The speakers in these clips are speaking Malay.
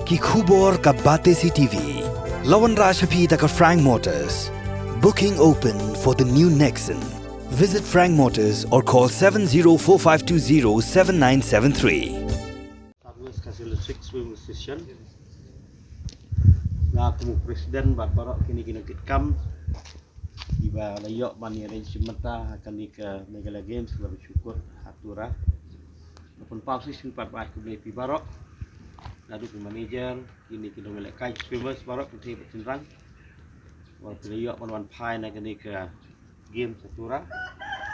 ki khubor ka bate si TV. Lawan Rashapi taka Frank Motors. Booking open for the new Nexon. Visit Frank Motors or call 7045207973. Targus kasih six swim session. Nah, kamu presiden baru kini kam iba layok mani arrangement akan di ke Megala Games bersyukur hatura. Apun pausis sempat aku beli baru. Lalu ke manager kini kita melekai swimmers baru kita bercenderang. Waktu layok wan pai nak kini ke game hatura.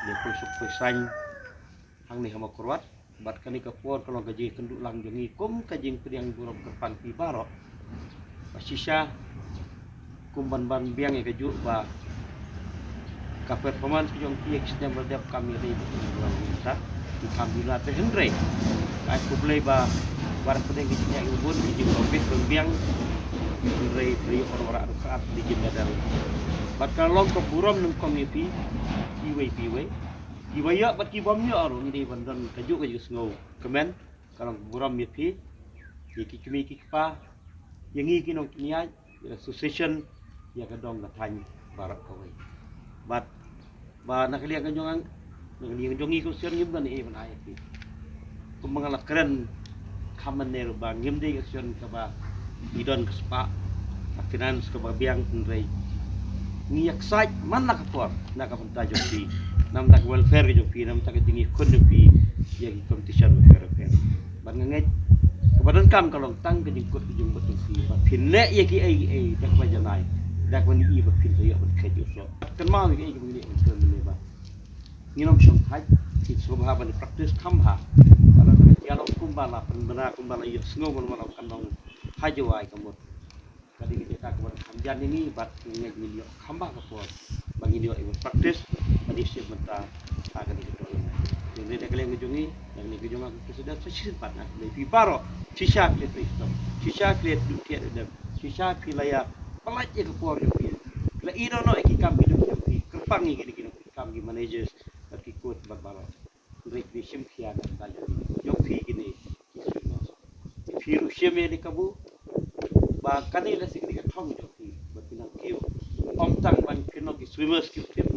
Dia pusuk pesaing hang ni hama kurwat. Bat kani ke puan kalau gaji kenduk lang jengi kum kajing pediang buruk kerpan pi baru. Pasisya kumban-ban biang yang kejuk ba ka performance yang PX yang berdiap kami di bulan bisa di kambila te Henry ai ku blai ba barang pedeng ginya ubun di profit biang Henry pri orang-orang saat di jendal bat kalau ke buram nang community piwe ya bat ki bomnya aru ni bandan kejuk snow kemen kalau buram mi pi ki kumi ki pa yang ini kinong kinyai association ya kadong gatany barak kawai bat ba nakaliang kanjongang nakaliang jongi ko sir ngim kan even IFP kung mga lakren kaman nero ba ngim de action ka ba idon ka spa finance ka ba biang tunray ngiyak site man nakapor nakapunta jopi nam nak welfare jopi nam tak dingi kun jopi ya ki competition welfare ban ngej kebadan kam kalau tang ke jengkut ke jeng betul si pinne ye ki ai dak ba janai dak wani i ba pin ya ban kaju so kan ma ki ai ke ni kan ni ba ni nom shong hai ki so ba ban practice kam ha kalau tak ya lo kumbala penbena kumbala ye sngo ban ma kan nong haju ai kamut kali ni tak ban kamjan ini bat ngej ni yo kamba ka po bang ini yo practice tadi siap menta akan itu ini dah kalian ngejungi dan ni ngejung aku sudah sesimpat nak lebih baro sisa klet itu sisa klet dukiat dan sisa pilaya pelat je ke kuar jopi la ino no iki kam hidup jopi kerpang ni kini kam gi managers tapi ikut berbaro break di sim kian dan jopi gini firu sheme di kabu ba kani la sikri ka thong jopi berpinang kiu om tang ban kino ki swimmers ki tim